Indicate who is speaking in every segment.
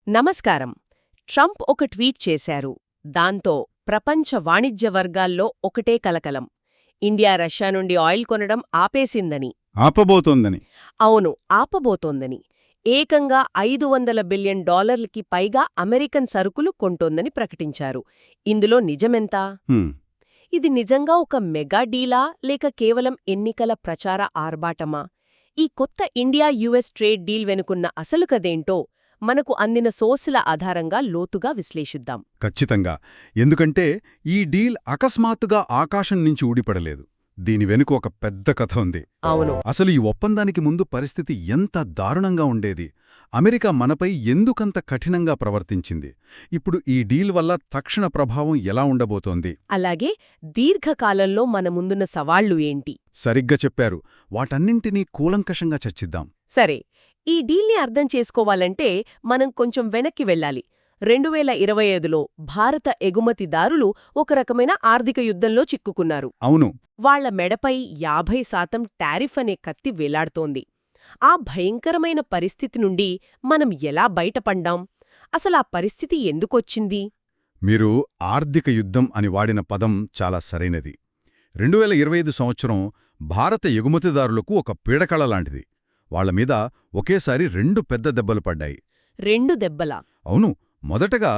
Speaker 1: నమస్కారం. ట్రంప్ ఒక ట్వీట్ చేశారు. దాంతో ప్రపంచ వాణిజ్య వర్గాల్లో ఒకటే కలకలం. ఇండియా రష్యా నుండి ఆయిల్ కొనడం ఆపేసిందని.
Speaker 2: ఆపబోతోందని.
Speaker 1: అవును, ఆపబోతోందని. ఏకంగా $500 బిలియన్ పైగా అమెరికన్ సరుకులు కొంటోందని ప్రకటించారు. ఇందులో నిజమెంత?
Speaker 2: హ్మ్.
Speaker 1: ఇది నిజంగా ఒక మెగా డీలా లేక కేవలం ఎన్నికల ప్రచార ఆర్భాటమా? ఈ కొత్త ఇండియా-యుఎస్ ట్రేడ్ డీల్ వెనుకున్న అసలు కదేంటో మనకు అందిన సోర్సుల ఆధారంగా లోతుగా విశ్లేషిద్దాం.
Speaker 2: ఖచ్చితంగా. ఎందుకంటే ఈ డీల్ అకస్మాత్తుగా ఆకాశం నుంచి ఊడిపడలేదు. దీని వెనుక ఒక పెద్ద కథ ఉంది.
Speaker 1: అవును.
Speaker 2: అసలు ఈ ఒప్పందానికి ముందు పరిస్థితి ఎంత దారుణంగా ఉండేది? అమెరికా మనపై ఎందుకంత కఠినంగా ప్రవర్తించింది? ఇప్పుడు ఈ డీల్ వల్ల తక్షణ ప్రభావం ఎలా ఉండబోతోంది?
Speaker 1: అలాగే దీర్ఘకాలంలో మన ముందున్న సవాళ్లు ఏంటి?
Speaker 2: సరిగ్గా చెప్పారు. వాటన్నింటినీ కూలంకషంగా చర్చిద్దాం.
Speaker 1: సరే, ఈ డీల్ని అర్థం చేసుకోవాలంటే మనం కొంచెం వెనక్కి వెళ్ళాలి. 2025లో భారత ఎగుమతిదారులు ఒక రకమైన ఆర్థిక యుద్ధంలో చిక్కుకున్నారు.
Speaker 2: అవును.
Speaker 1: వాళ్ల మెడపై 50% టారిఫ్ అనే కత్తి వేలాడుతోంది. ఆ భయంకరమైన పరిస్థితి నుండి మనం ఎలా బయటపడ్డాం? అసలా పరిస్థితి ఎందుకొచ్చింది?
Speaker 2: మీరు ఆర్థిక యుద్ధం అని వాడిన పదం చాలా సరైనది. 2025 సంవత్సరం భారత ఎగుమతిదారులకు ఒక పీడకళ లాంటిది. వాళ్లమీద ఒకేసారి 2 పెద్ద దెబ్బలు పడ్డాయి.
Speaker 1: 2 దెబ్బలా?
Speaker 2: అవును. మొదటగా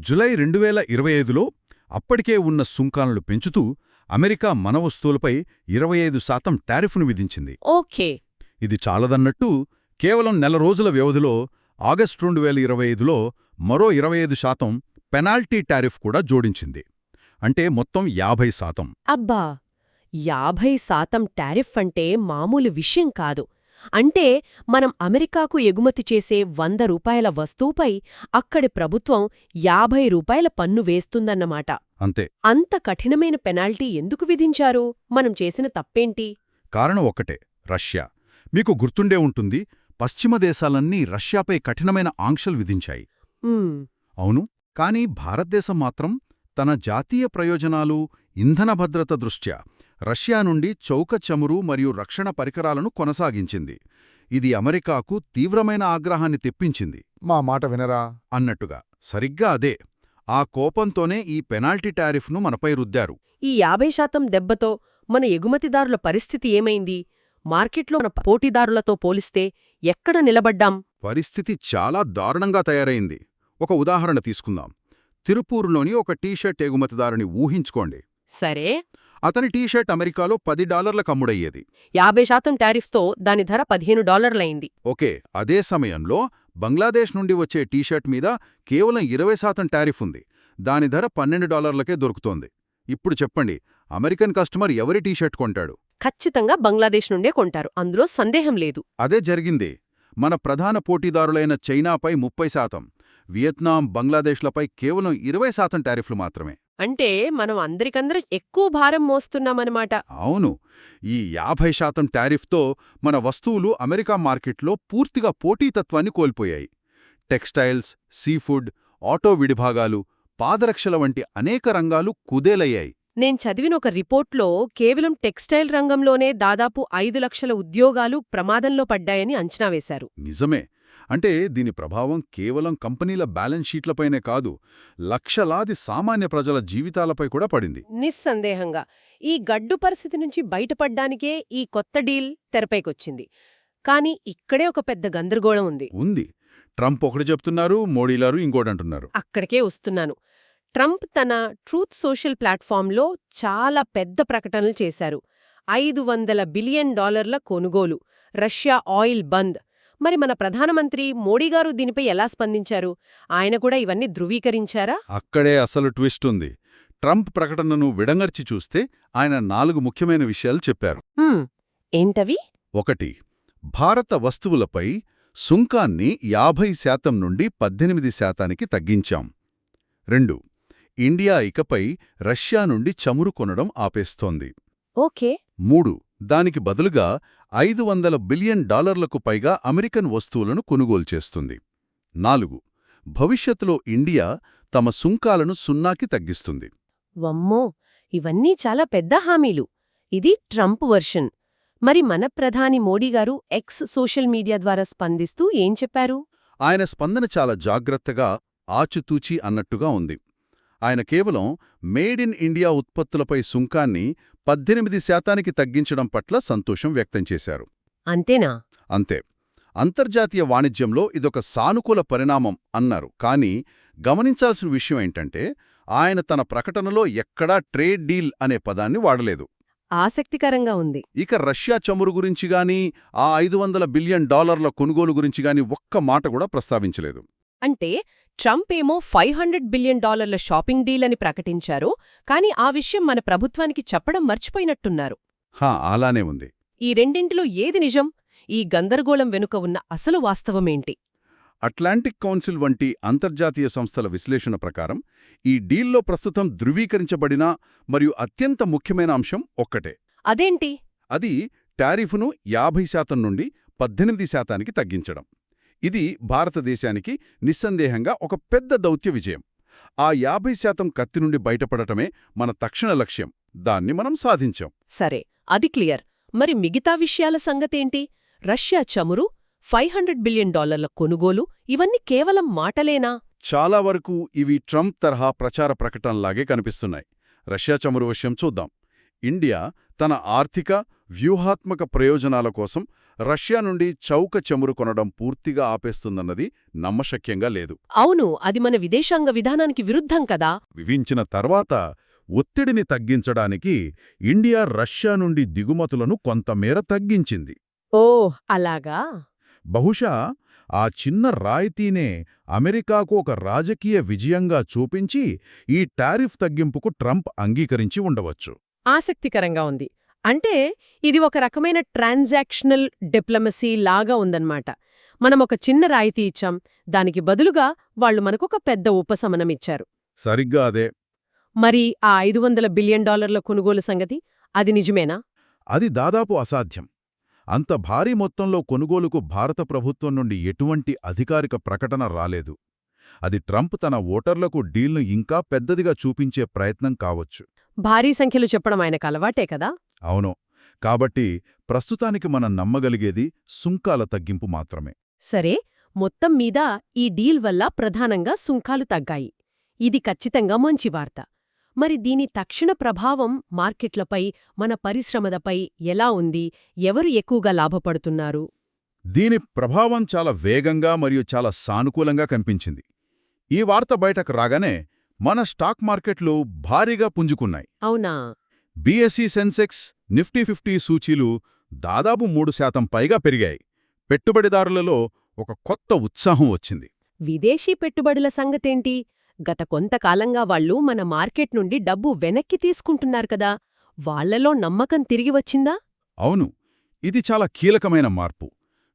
Speaker 2: జులై 2025లో అప్పటికే ఉన్న సుంకాలను పెంచుతూ అమెరికా మన వస్తువులపై 25% టారిఫ్ను విధించింది.
Speaker 1: ఓకే.
Speaker 2: ఇది చాలదన్నట్టు కేవలం నెల రోజుల వ్యవధిలో ఆగస్టు 2025లో మరో 25% పెనాల్టీ టారిఫ్ కూడా జోడించింది. అంటే మొత్తం 50%.
Speaker 1: అబ్బా! 50% టారిఫ్ అంటే మామూలు విషయం కాదు. అంటే మనం అమెరికాకు ఎగుమతి చేసే ₹100 వస్తువుపై అక్కడి ప్రభుత్వం ₹50 పన్ను వేస్తుందన్నమాట.
Speaker 2: అంతే.
Speaker 1: అంత కఠినమైన పెనాల్టీ ఎందుకు విధించారు? మనం చేసిన తప్పేంటి?
Speaker 2: కారణం ఒక్కటే, రష్యా. మీకు గుర్తుండే ఉంటుంది, పశ్చిమ దేశాలన్నీ రష్యాపై కఠినమైన ఆంక్షలు విధించాయి. అవును. కానీ భారతదేశం మాత్రం తన జాతీయ ప్రయోజనాలు, ఇంధన భద్రత దృష్ట్యా రష్యా నుండి చౌక చమురు మరియు రక్షణ పరికరాలను కొనసాగించింది. ఇది అమెరికాకు తీవ్రమైన ఆగ్రహాన్ని తెప్పించింది.
Speaker 3: మా మాట వినరా
Speaker 2: అన్నట్టుగా. సరిగ్గా అదే. ఆ కోపంతోనే ఈ పెనాల్టీ టారిఫ్ను మనపై రుద్దారు.
Speaker 1: ఈ 50% దెబ్బతో మన ఎగుమతిదారుల పరిస్థితి ఏమైంది? మార్కెట్లో మన పోటీదారులతో పోలిస్తే ఎక్కడ నిలబడ్డాం?
Speaker 2: పరిస్థితి చాలా దారుణంగా తయారైంది. ఒక ఉదాహరణ తీసుకుందాం. తిరుపూరులోని ఒక టీషర్ట్ ఎగుమతిదారుని ఊహించుకోండి.
Speaker 1: సరే.
Speaker 2: అతని టీషర్ట్ అమెరికాలో $10 అమ్ముడయ్యేది.
Speaker 1: 50% టారిఫ్తో దాని ధర $15
Speaker 2: ఓకే. అదే సమయంలో బంగ్లాదేశ్ నుండి వచ్చే టీషర్ట్ మీద కేవలం 20% టారిఫ్ ఉంది. దాని ధర $12కే దొరుకుతోంది. ఇప్పుడు చెప్పండి, అమెరికన్ కస్టమర్ ఎవరి టీషర్ట్ కొంటాడు?
Speaker 1: ఖచ్చితంగా బంగ్లాదేశ్ నుండే కొంటారు, అందులో సందేహం లేదు.
Speaker 2: అదే జరిగింది. మన ప్రధాన పోటీదారులైన చైనాపై 30%, వియత్నాం, బంగ్లాదేశ్లపై కేవలం 20% టారిఫ్లు మాత్రమే.
Speaker 1: అంటే మనం అందరికందరూ ఎక్కువ భారం మోస్తున్నామన్నమాట.
Speaker 2: అవును. ఈ 50% టారిఫ్తో మన వస్తువులు అమెరికా మార్కెట్లో పూర్తిగా పోటీతత్వాన్ని కోల్పోయాయి. టెక్స్టైల్స్, సీఫుడ్, ఆటో విడిభాగాలు, పాదరక్షల వంటి అనేక రంగాలు కుదేలయ్యాయి.
Speaker 1: నేను చదివిన ఒక రిపోర్ట్లో కేవలం టెక్స్టైల్ రంగంలోనే దాదాపు 5 లక్షల ఉద్యోగాలు ప్రమాదంలో పడ్డాయని అంచనా వేశారు.
Speaker 2: నిజమే. అంటే దీని ప్రభావం కేవలం కంపెనీల బ్యాలెన్స్ షీట్లపైనే కాదు, లక్షలాది సామాన్య ప్రజల జీవితాలపై కూడా పడింది.
Speaker 1: నిస్సందేహంగా ఈ గడ్డు పరిస్థితి నుంచి బయటపడ్డానికే ఈ కొత్త డీల్ తెరపైకొచ్చింది. కానీ ఇక్కడే ఒక పెద్ద గందరగోళం ఉంది.
Speaker 2: ట్రంప్ ఒకటి చెప్తున్నారు, మోడీలారు ఇంకోటంటున్నారు.
Speaker 1: అక్కడికే వస్తున్నాను. ట్రంప్ తన ట్రూత్ సోషల్ ప్లాట్ఫామ్లో చాలా పెద్ద ప్రకటనలు చేశారు. $500 బిలియన్ కొనుగోలు, రష్యా ఆయిల్ బంద్. మరి మన ప్రధానమంత్రి మోడీగారు దీనిపై ఎలా స్పందించారు? ఆయన కూడా ఇవన్నీ ధృవీకరించారా?
Speaker 2: అక్కడే అసలు ట్విస్ట్ ఉంది. ట్రంప్ ప్రకటనను విడమర్చి చూస్తే ఆయన 4 ముఖ్యమైన విషయాలు చెప్పారు.
Speaker 1: ఏంటవి?
Speaker 2: 1. భారత వస్తువులపై సుంకాన్ని 50% నుండి 18%కి తగ్గించాం. 2. ఇండియా ఇకపై రష్యా నుండి చమురు కొనడం ఆపేస్తోంది.
Speaker 1: ఓకే.
Speaker 2: 3. దానికి బదులుగా $500 బిలియన్ పైగా అమెరికన్ వస్తువులను కొనుగోలు చేస్తుంది. 4. భవిష్యత్తులో ఇండియా తమ సుంకాలను 0కి తగ్గిస్తుంది.
Speaker 1: వమ్మో, ఇవన్నీ చాలా పెద్ద హామీలు. ఇది ట్రంప్ వర్షన్. మరి మన ప్రధాని మోడీగారు ఎక్స్ సోషల్ మీడియా ద్వారా స్పందిస్తూ ఏం చెప్పారు?
Speaker 2: ఆయన స్పందన చాలా జాగ్రత్తగా, ఆచితూచి అన్నట్టుగా ఉంది. ఆయన కేవలం మేడ్ ఇన్ ఇండియా ఉత్పత్తులపై సుంకాన్ని 18% తగ్గించడం పట్ల సంతోషం వ్యక్తం చేశారు.
Speaker 1: అంతేనా?
Speaker 2: అంతే. అంతర్జాతీయ వాణిజ్యంలో ఇదొక సానుకూల పరిణామం అన్నారు. కానీ గమనించాల్సిన విషయం ఏంటంటే, ఆయన తన ప్రకటనలో ఎక్కడా ట్రేడ్ డీల్ అనే పదాన్ని వాడలేదు.
Speaker 1: ఆసక్తికరంగా ఉంది.
Speaker 2: ఇక రష్యా చమురు గురించి గానీ, ఆ $500 బిలియన్ కొనుగోలు గురించి గానీ ఒక్క మాట కూడా ప్రస్తావించలేదు.
Speaker 1: అంటే ట్రంప్ ఏమో $500 బిలియన్ షాపింగ్ డీల్ అని ప్రకటించారు, కానీ ఆ విషయం మన ప్రభుత్వానికి చెప్పడం మర్చిపోయినట్టున్నారు.
Speaker 2: అలానే ఉంది.
Speaker 1: ఈ రెండింటిలో ఏది నిజం? ఈ గందరగోళం వెనుక ఉన్న అసలు వాస్తవమేంటి?
Speaker 2: అట్లాంటిక్ కౌన్సిల్ వంటి అంతర్జాతీయ సంస్థల విశ్లేషణ ప్రకారం ఈ డీల్లో ప్రస్తుతం ధృవీకరించబడిన మరియు అత్యంత ముఖ్యమైన అంశం ఒక్కటే.
Speaker 1: అదేంటి?
Speaker 2: అది టారిఫ్ను 50% నుండి 18%కి తగ్గించడం. ఇది భారతదేశానికి నిస్సందేహంగా ఒక పెద్ద దౌత్య విజయం. ఆ 50% కత్తి నుండి బయటపడటమే మన తక్షణ లక్ష్యం. దాన్ని మనం సాధించాం.
Speaker 1: సరే, అది క్లియర్. మరి మిగతా విషయాల సంగతేంటి? రష్యా చమురు, $500 బిలియన్ కొనుగోలు, ఇవన్నీ కేవలం మాటలేనా?
Speaker 2: చాలా వరకు ఇవి ట్రంప్ తరహా ప్రచార ప్రకటనలాగే కనిపిస్తున్నాయి. రష్యా చమురు విషయం చూద్దాం. ఇండియా తన ఆర్థిక, వ్యూహాత్మక ప్రయోజనాల కోసం రష్యా నుండి చౌక చమురు కొనడం పూర్తిగా ఆపేస్తుందన్నది నమ్మశక్యంగా లేదు.
Speaker 1: అవును, అది మన విదేశాంగ విధానానికి విరుద్ధం కదా.
Speaker 2: వివించిన తర్వాత ఒత్తిడిని తగ్గించడానికి ఇండియా రష్యా నుండి దిగుమతులను కొంతమేర తగ్గించింది.
Speaker 1: అలాగా?
Speaker 2: బహుశా ఆ చిన్న రాయితీనే అమెరికాకు ఒక రాజకీయ విజయంగా చూపించి ఈ టారిఫ్ తగ్గింపుకు ట్రంప్ అంగీకరించి ఉండవచ్చు.
Speaker 1: ఆసక్తికరంగా ఉంది. అంటే ఇది ఒక రకమైన ట్రాన్సాక్షనల్ డిప్లొమసీ లాగా ఉందన్నమాట. మనమొక చిన్న రాయితీ ఇచ్చాం, దానికి బదులుగా వాళ్లు మనకొక పెద్ద ఉపశమనమిచ్చారు.
Speaker 2: సరిగ్గా అదే.
Speaker 1: మరి ఆ $500 బిలియన్ కొనుగోలు సంగతి, అది నిజమేనా?
Speaker 2: అది దాదాపు అసాధ్యం. అంత భారీ మొత్తంలో కొనుగోలుకు భారత ప్రభుత్వం నుండి ఎటువంటి అధికారిక ప్రకటన రాలేదు. అది ట్రంప్ తన ఓటర్లకు డీల్ను ఇంకా పెద్దదిగా చూపించే ప్రయత్నం కావచ్చు.
Speaker 1: భారీ సంఖ్యలు చెప్పడం ఆయనకు అలవాటే కదా.
Speaker 2: అవును. కాబట్టి ప్రస్తుతానికి మనం నమ్మగలిగేది సుంకాల తగ్గింపు మాత్రమే.
Speaker 1: సరే, మొత్తం మీద ఈ డీల్ వల్ల ప్రధానంగా సుంకాలు తగ్గాయి. ఇది ఖచ్చితంగా మంచి వార్త. మరి దీని తక్షణ ప్రభావం మార్కెట్లపై, మన పరిశ్రమలపై ఎలా ఉంది? ఎవరు ఎక్కువగా లాభపడుతున్నారు?
Speaker 2: దీని ప్రభావం చాలా వేగంగా మరియు చాలా సానుకూలంగా కనిపించింది. ఈ వార్త బయటకు రాగానే మన స్టాక్ మార్కెట్లు భారీగా పుంజుకున్నాయి.
Speaker 1: అవునా?
Speaker 2: బీఎస్ఈ సెన్సెక్స్, నిఫ్టీ 50 సూచీలు దాదాపు 3% పైగా పెరిగాయి. పెట్టుబడిదారులలో ఒక కొత్త ఉత్సాహం వచ్చింది.
Speaker 1: విదేశీ పెట్టుబడుల సంగతేంటి? గత కొంతకాలంగా వాళ్లు మన మార్కెట్ నుండి డబ్బు వెనక్కి తీసుకుంటున్నారు కదా, వాళ్లలో నమ్మకం తిరిగి వచ్చిందా?
Speaker 2: అవును, ఇది చాలా కీలకమైన మార్పు.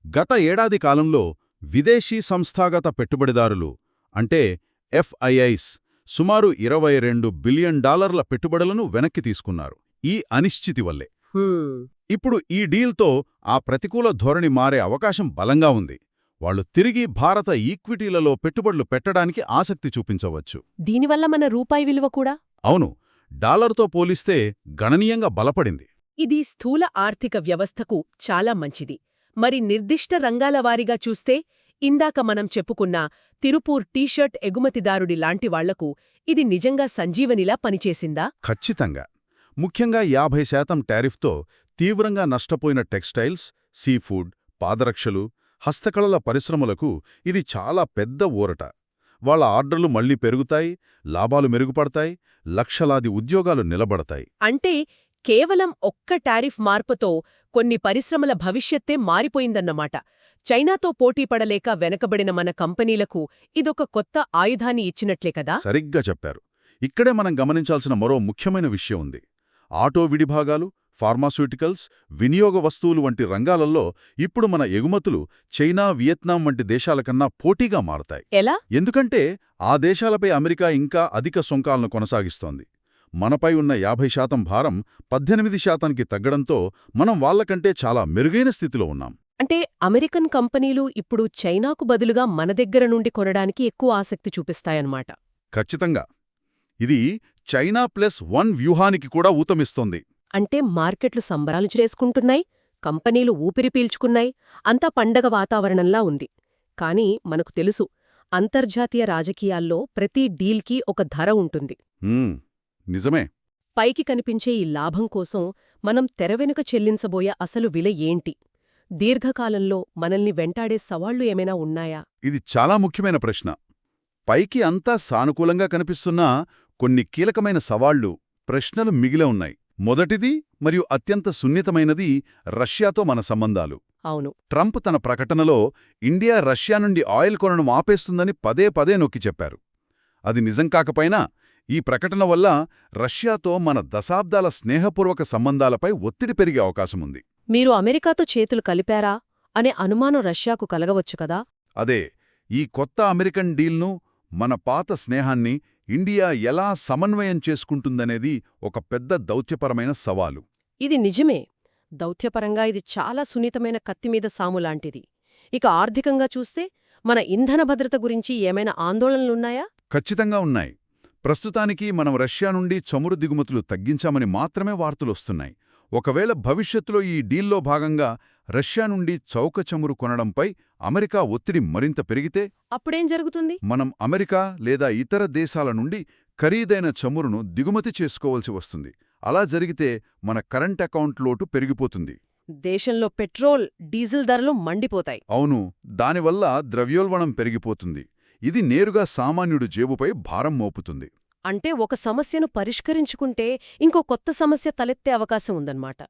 Speaker 2: గత ఏడాది కాలంలో విదేశీ సంస్థాగత పెట్టుబడిదారులు అంటే ఎఫ్ఐఐస్ సుమారు $22 బిలియన్ పెట్టుబడులను వెనక్కి తీసుకున్నారు. ఈ అనిశ్చితి వల్లే. ఇప్పుడు ఈ డీల్తో ఆ ప్రతికూల ధోరణి మారే అవకాశం బలంగా ఉంది. వాళ్లు తిరిగి భారత ఈక్విటీలలో పెట్టుబడులు పెట్టడానికి ఆసక్తి చూపించవచ్చు.
Speaker 1: దీనివల్ల మన రూపాయి విలువ కూడా?
Speaker 2: అవును, డాలర్తో పోలిస్తే గణనీయంగా బలపడింది.
Speaker 1: ఇది స్థూల ఆర్థిక వ్యవస్థకు చాలా మంచిది. మరి నిర్దిష్ట రంగాల వారీగా చూస్తే, ఇందాక మనం చెప్పుకున్న తిరుపూర్ టీషర్ట్ ఎగుమతిదారుడి లాంటి వాళ్లకు ఇది నిజంగా సంజీవనిలా పనిచేసిందా?
Speaker 2: ఖచ్చితంగా. ముఖ్యంగా 50% టారిఫ్తో తీవ్రంగా నష్టపోయిన టెక్స్టైల్స్, సీఫుడ్, పాదరక్షలు, హస్తకళల పరిశ్రమలకు ఇది చాలా పెద్ద ఊరట. వాళ్ళ ఆర్డర్లు మళ్లీ పెరుగుతాయి, లాభాలు మెరుగుపడతాయి, లక్షలాది ఉద్యోగాలు నిలబడతాయి.
Speaker 1: అంటే కేవలం ఒక్క టారిఫ్ మార్పుతో కొన్ని పరిశ్రమల భవిష్యత్తే మారిపోయిందన్నమాట. చైనాతో పోటీపడలేక వెనకబడిన మన కంపెనీలకు ఇదొక కొత్త ఆయుధాన్ని ఇచ్చినట్లే కదా?
Speaker 2: సరిగ్గా చెప్పారు. ఇక్కడే మనం గమనించాల్సిన మరో ముఖ్యమైన విషయం ఉంది. ఆటో విడిభాగాలు, ఫార్మాస్యూటికల్స్, వినియోగ వస్తువులు వంటి రంగాలలో ఇప్పుడు మన ఎగుమతులు చైనా, వియత్నాం వంటి దేశాలకన్నా పోటీగా మారతాయి.
Speaker 1: ఎలా?
Speaker 2: ఎందుకంటే ఆ దేశాలపై అమెరికా ఇంకా అధిక సుంకాలను కొనసాగిస్తోంది. మనపై ఉన్న 50% భారం 18%కి తగ్గడంతో మనం వాళ్లకంటే చాలా మెరుగైన స్థితిలో ఉన్నాం.
Speaker 1: అంటే అమెరికన్ కంపెనీలు ఇప్పుడు చైనాకు బదులుగా మన దగ్గర నుండి కొనడానికి ఎక్కువ ఆసక్తి చూపిస్తాయన్నమాట.
Speaker 2: ఖచ్చితంగా. ఇది చైనా +1 వ్యూహానికి కూడా ఊతమిస్తోంది.
Speaker 1: అంటే మార్కెట్లు సంబరాలు చేసుకుంటున్నాయి, కంపెనీలు ఊపిరి పీల్చుకున్నాయి, అంతా పండగ వాతావరణంలా ఉంది. కానీ మనకు తెలుసు అంతర్జాతీయ రాజకీయాల్లో ప్రతి డీల్కి ఒక ధర ఉంటుంది.
Speaker 2: నిజమే.
Speaker 1: పైకి కనిపించే ఈ లాభం కోసం మనం తెరవెనుక చెల్లించబోయే అసలు విల ఏంటి? దీర్ఘకాలంలో మనల్ని వెంటాడే సవాళ్లు ఏమైనా ఉన్నాయా?
Speaker 2: ఇది చాలా ముఖ్యమైన ప్రశ్న. పైకి అంతా సానుకూలంగా కనిపిస్తున్నా కొన్ని కీలకమైన సవాళ్లు, ప్రశ్నలు మిగిలే ఉన్నాయి. మొదటిది మరియు అత్యంత సున్నితమైనది రష్యాతో మన సంబంధాలు.
Speaker 1: అవును.
Speaker 2: ట్రంప్ తన ప్రకటనలో ఇండియా రష్యా నుండి ఆయిల్ కొనడం ఆపేస్తుందని పదే పదే నొక్కి చెప్పారు. అది నిజం కాకపోయినా ఈ ప్రకటన వల్ల రష్యాతో మన దశాబ్దాల స్నేహపూర్వక సంబంధాలపై ఒత్తిడి పెరిగే అవకాశముంది.
Speaker 1: మీరు అమెరికాతో చేతులు కలిపారా అనే అనుమానం రష్యాకు కలగవచ్చు కదా?
Speaker 2: అదే, ఈ కొత్త అమెరికన్ డీల్ను, మన పాత స్నేహాన్ని ఇండియా ఎలా సమన్వయం చేసుకుంటుందనేది ఒక పెద్ద దౌత్యపరమైన సవాలు.
Speaker 1: ఇది నిజమే. దౌత్యపరంగా ఇది చాలా సున్నితమైన కత్తిమీద సాములాంటిది. ఇక ఆర్థికంగా చూస్తే మన ఇంధన భద్రత గురించి ఏమైనా ఆందోళనలున్నాయా?
Speaker 2: ఖచ్చితంగా ఉన్నాయి. ప్రస్తుతానికి మనం రష్యా నుండి చమురు దిగుమతులు తగ్గించామని మాత్రమే వార్తలొస్తున్నాయి. ఒకవేళ భవిష్యత్తులో ఈ డీల్లో భాగంగా రష్యా నుండి చౌక చమురు కొనడంపై అమెరికా ఒత్తిడి మరింత పెరిగితే
Speaker 1: అప్పుడేం జరుగుతుంది?
Speaker 2: మనం అమెరికా లేదా ఇతర దేశాల నుండి ఖరీదైన చమురును దిగుమతి చేసుకోవాల్సి వస్తుంది. అలా జరిగితే మన కరెంట్ అకౌంట్ లోటు పెరిగిపోతుంది.
Speaker 1: దేశంలో పెట్రోల్, డీజిల్ ధరలు మండిపోతాయి.
Speaker 2: అవును, దానివల్ల ద్రవ్యోల్బణం పెరిగిపోతుంది. ఇది నేరుగా సామాన్యుడి జేబుపై భారం మోపుతుంది.
Speaker 1: అంటే ఒక సమస్యను పరిష్కరించుకుంటే ఇంకో కొత్త సమస్య తలెత్తే అవకాశం ఉందన్నమాట.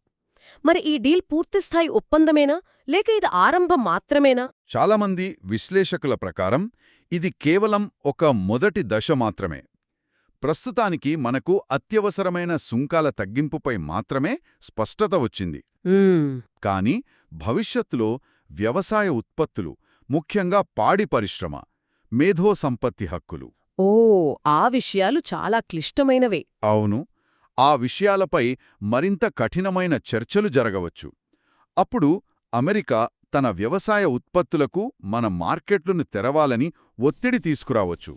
Speaker 1: మరి ఈ డీల్ పూర్తిస్థాయి ఒప్పందమేనా, లేక ఇది ఆరంభం మాత్రమేనా?
Speaker 2: చాలామంది విశ్లేషకుల ప్రకారం ఇది కేవలం ఒక మొదటి దశ మాత్రమే. ప్రస్తుతానికి మనకు అత్యవసరమైన సుంకాల తగ్గింపుపై మాత్రమే స్పష్టత వచ్చింది. కానీ భవిష్యత్తులో వ్యవసాయ ఉత్పత్తులు, ముఖ్యంగా పాడి పరిశ్రమ, మేధో సంపత్తి హక్కులు,
Speaker 1: ఆ విషయాలు చాలా క్లిష్టమైనవే.
Speaker 2: అవును, ఆ విషయాలపై మరింత కఠినమైన చర్చలు జరగవచ్చు. అప్పుడు అమెరికా తన వ్యవసాయ ఉత్పత్తులకు మన మార్కెట్లను తెరవాలని ఒత్తిడి తీసుకురావచ్చు.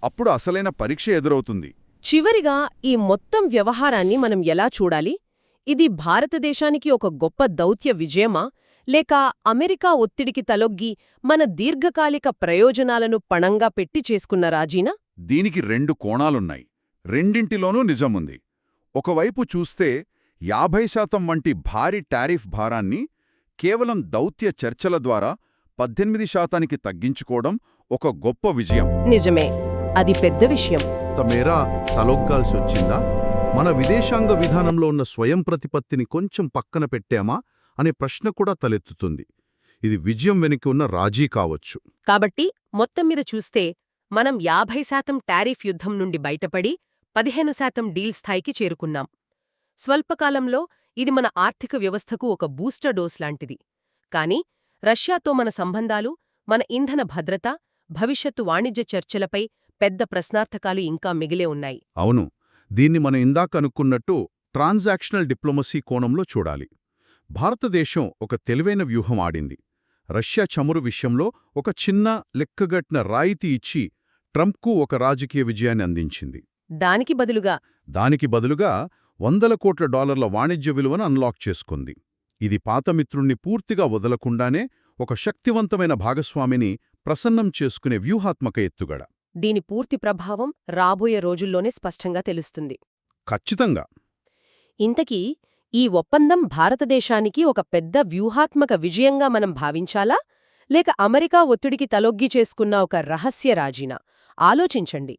Speaker 2: అప్పుడు అసలైన పరీక్ష ఎదురవుతుంది.
Speaker 1: చివరిగా ఈ మొత్తం వ్యవహారాన్ని మనం ఎలా చూడాలి? ఇది భారతదేశానికి ఒక గొప్ప దౌత్య విజయమా, లేక అమెరికా ఒత్తిడికి తలొగ్గి మన దీర్ఘకాలిక ప్రయోజనాలను పణంగా పెట్టి చేసుకున్న రాజీనా?
Speaker 2: దీనికి 2 కోణాలున్నాయి. రెండింటిలోనూ నిజముంది. ఒకవైపు చూస్తే 50% వంటి భారీ టారిఫ్ భారాన్ని కేవలం దౌత్య చర్చల ద్వారా 18% తగ్గించుకోవడం ఒక గొప్ప విజయం.
Speaker 1: నిజమే, అది పెద్ద విషయం.
Speaker 3: తమేరా తలొగ్గాల్సొచ్చిందా? మన విదేశాంగ విధానంలో ఉన్న స్వయం ప్రతిపత్తిని కొంచెం పక్కన పెట్టామా అనే ప్రశ్న కూడా తలెత్తుతుంది. ఇది విజయం వెనుక ఉన్న రాజీ కావచ్చు.
Speaker 1: కాబట్టి మొత్తం మీద చూస్తే మనం 50% టారిఫ్ యుద్ధం నుండి బయటపడి 15% డీల్ స్థాయికి చేరుకున్నాం. స్వల్పకాలంలో ఇది మన ఆర్థిక వ్యవస్థకు ఒక బూస్టర్ డోస్ లాంటిది. కానీ రష్యాతో మన సంబంధాలు, మన ఇంధన భద్రత, భవిష్యత్తు వాణిజ్య చర్చలపై పెద్ద ప్రశ్నార్థకాలు ఇంకా మిగిలే ఉన్నాయి.
Speaker 3: అవును, దీన్ని మనం ఇందాక అనుకున్నట్టు ట్రాన్సాక్షనల్ డిప్లొమసీ కోణంలో చూడాలి. భారతదేశం ఒక తెలివైన వ్యూహం ఆడింది. రష్యా చమురు విషయంలో ఒక చిన్న లెక్కగట్టిన రాయితీ ఇచ్చి ట్రంప్కు ఒక రాజకీయ విజయాన్ని అందించింది.
Speaker 1: దానికి బదులుగా $100 కోట్ల వాణిజ్య విలువను అన్లాక్ చేసుకుంది. ఇది పాత మిత్రుణ్ణి పూర్తిగా వదలకుండానే ఒక శక్తివంతమైన భాగస్వామిని ప్రసన్నం చేసుకునే వ్యూహాత్మక ఎత్తుగడ. దీని పూర్తి ప్రభావం రాబోయే రోజుల్లోనే స్పష్టంగా తెలుస్తుంది.
Speaker 3: ఖచ్చితంగా.
Speaker 1: ఇంతకీ ఈ ఒప్పందం భారతదేశానికి ఒక పెద్ద వ్యూహాత్మక విజయంగా మనం భావించాలా, లేక అమెరికా ఒత్తిడికి తలొగ్గి చేసుకున్న ఒక రహస్య రాజీనా? ఆలోచించండి.